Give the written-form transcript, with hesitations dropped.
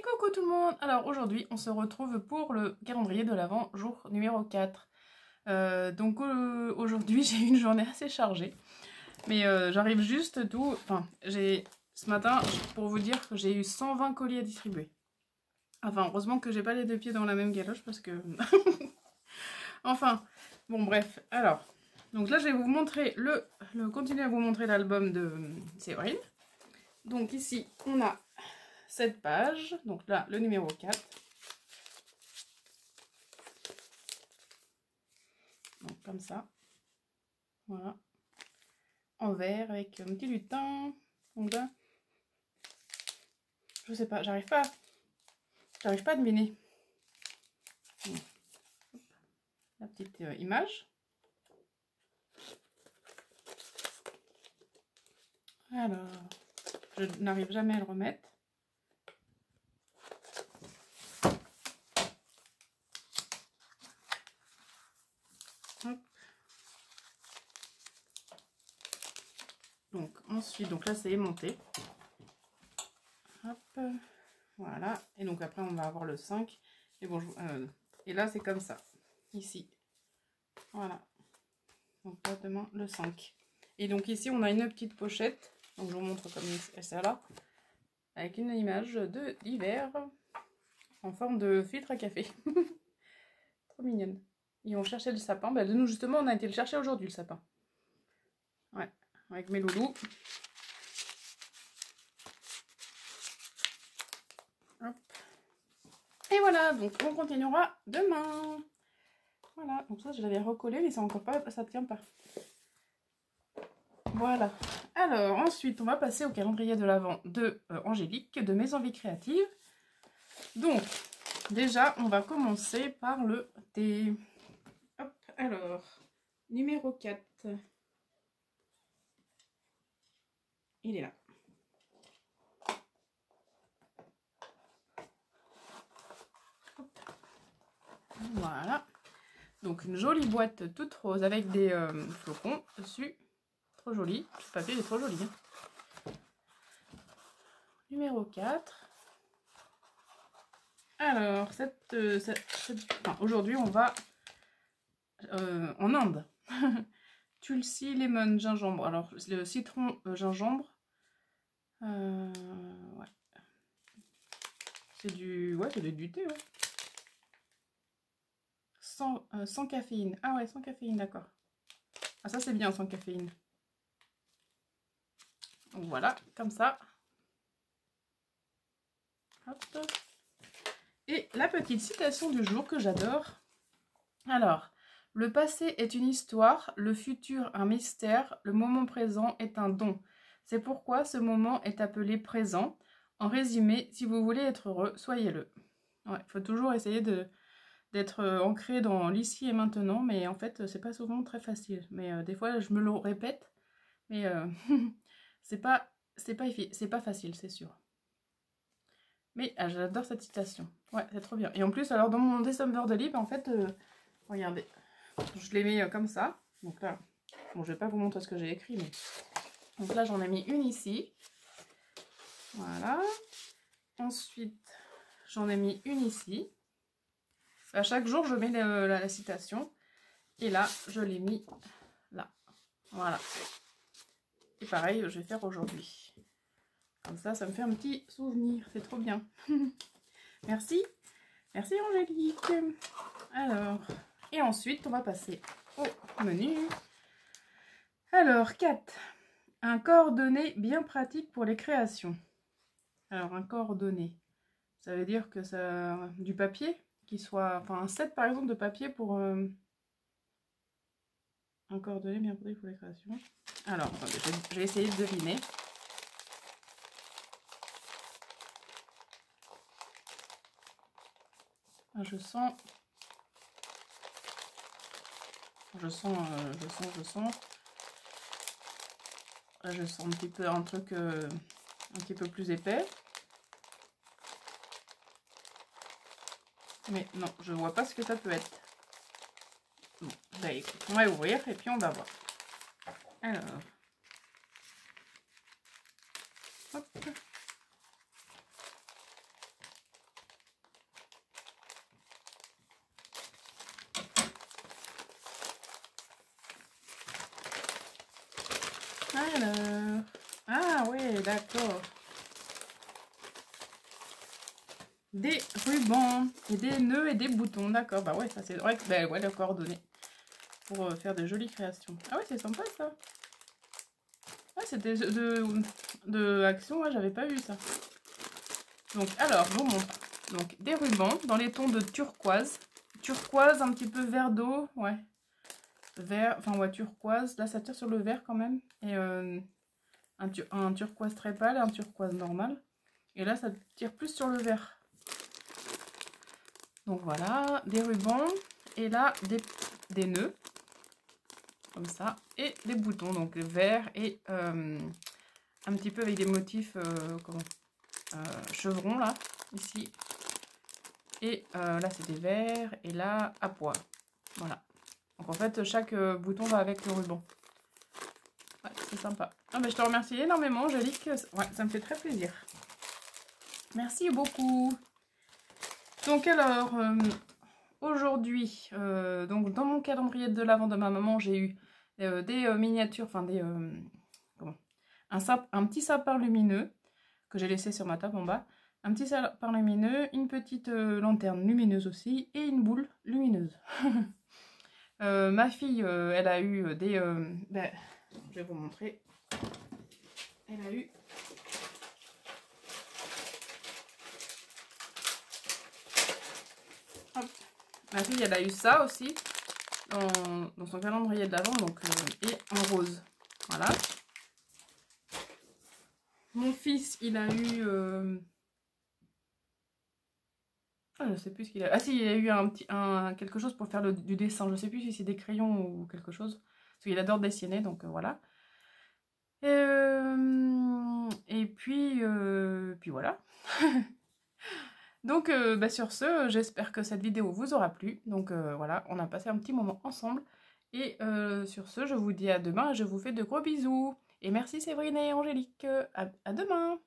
coucou tout le monde. Alors aujourd'hui on se retrouve pour le calendrier de l'Avent jour numéro 4. Aujourd'hui j'ai eu une journée assez chargée. Mais j'arrive juste tout... Enfin, ce matin, pour vous dire que j'ai eu 120 colis à distribuer. Enfin, heureusement que j'ai pas les deux pieds dans la même galoche parce que... Enfin, bon bref. Alors, donc là je vais vous montrer continuer à vous montrer l'album de Séverine. Donc ici on a cette page, donc là le numéro 4. Donc comme ça, voilà, en vert avec un petit lutin. Donc là, je sais pas, j'arrive pas à deviner. La petite image. Alors, je n'arrive jamais à le remettre. Hop. Donc ensuite, donc là c'est aimanté. Hop, voilà. Et donc après on va avoir le 5. Et bon, et là c'est comme ça, ici. Voilà. Donc là demain le 5. Et donc ici on a une petite pochette. Donc je vous montre comme ça là. Avec une image d'hiver en forme de filtre à café. Trop mignonne. Ils vont chercher le sapin. Bah, nous justement on a été le chercher aujourd'hui le sapin. Ouais, avec mes loulous. Hop. Et voilà, donc on continuera demain. Voilà, donc ça je l'avais recollé mais ça encore pas, ça tient pas. Voilà. Alors ensuite on va passer au calendrier de l'Avent de Angélique de Mes Envies Créatives. Donc déjà on va commencer par le thé. Hop, alors numéro 4. Il est là. Hop. Voilà. Donc une jolie boîte toute rose avec des flocons dessus. Trop joli. Le papier est trop joli. Hein. Numéro 4. Alors, enfin, aujourd'hui, on va en Inde. Tulsi, lemon, gingembre. Alors, le citron, gingembre. Ouais. C'est du thé, ouais. Sans caféine. Ah ouais, sans caféine, d'accord. Ah, ça, c'est bien, sans caféine. Donc voilà, comme ça. Hop. Et la petite citation du jour que j'adore. Alors, le passé est une histoire, le futur un mystère, le moment présent est un don. C'est pourquoi ce moment est appelé présent. En résumé, si vous voulez être heureux, soyez-le. Ouais, il faut toujours essayer d'être ancré dans l'ici et maintenant, mais en fait, c'est pas souvent très facile. Mais des fois, je me le répète, mais c'est pas facile, c'est sûr. Mais j'adore cette citation. Ouais, c'est trop bien. Et en plus, alors dans mon December de livre, en fait, regardez, je les mets comme ça. Donc là, bon, je vais pas vous montrer ce que j'ai écrit, mais... Donc là, j'en ai mis une ici. Voilà. Ensuite, j'en ai mis une ici. À chaque jour, je mets la citation. Et là, je l'ai mis là. Voilà. Et pareil, je vais faire aujourd'hui. Comme ça me fait un petit souvenir. C'est trop bien. Merci. Merci Angélique. Alors, et ensuite, on va passer au menu. Alors, 4. Un coordonné bien pratique pour les créations. Alors, un coordonné, ça veut dire que ça... Du papier, qui soit... Enfin, un set, par exemple, de papier pour... Un coordonné bien pratique pour les créations. Alors, attendez, je vais essayer de deviner. Je sens... Je sens... Là, je sens un petit peu un truc un petit peu plus épais. Mais non, je vois pas ce que ça peut être. Bon, bah, écoute, on va ouvrir et puis on va voir. Alors. Hop. D'accord. Des rubans et des nœuds et des boutons. D'accord, bah ouais, ça c'est vrai que bah ouais, les coordonnées pour faire de jolies créations. Ah ouais, c'est sympa ça. Ah, c'était de Action, ouais, j'avais pas vu ça. Donc, alors, je vous montre. Donc, des rubans dans les tons de turquoise. Turquoise, un petit peu vert d'eau, ouais. Vert, enfin, ouais, turquoise. Là, ça tire sur le vert quand même. Et un turquoise très pâle et un turquoise normal. Et là, ça tire plus sur le vert. Donc, voilà, des rubans. Et là, des nœuds. Comme ça. Et des boutons, donc vert et un petit peu avec des motifs, chevrons, là, ici. Et là, c'est des verts. Et là, à pois. Voilà. Donc, en fait, chaque bouton va avec le ruban. Ouais, c'est sympa. Ah, bah, je te remercie énormément, Angélique. Ouais, ça me fait très plaisir. Merci beaucoup. Donc, alors, aujourd'hui, donc dans mon calendrier de l'Avent de ma maman, j'ai eu des miniatures, enfin des... comment, un petit sapin lumineux que j'ai laissé sur ma table en bas. Un petit sapin lumineux, une petite lanterne lumineuse aussi et une boule lumineuse. Ma fille, elle a eu des... ben, je vais vous montrer. Elle a eu... Hop. Ma fille, elle a eu ça aussi dans son calendrier de l'Avent, donc et en rose. Voilà. Mon fils, il a eu... Ah, je sais plus ce qu'il a... Ah si, il a eu quelque chose pour faire du dessin. Je sais plus si c'est des crayons ou quelque chose. Parce qu'il adore dessiner, donc voilà. Et puis voilà. Donc bah, sur ce, j'espère que cette vidéo vous aura plu. Donc voilà, on a passé un petit moment ensemble. Et sur ce, je vous dis à demain et je vous fais de gros bisous. Et merci Séverine et Angélique. À demain!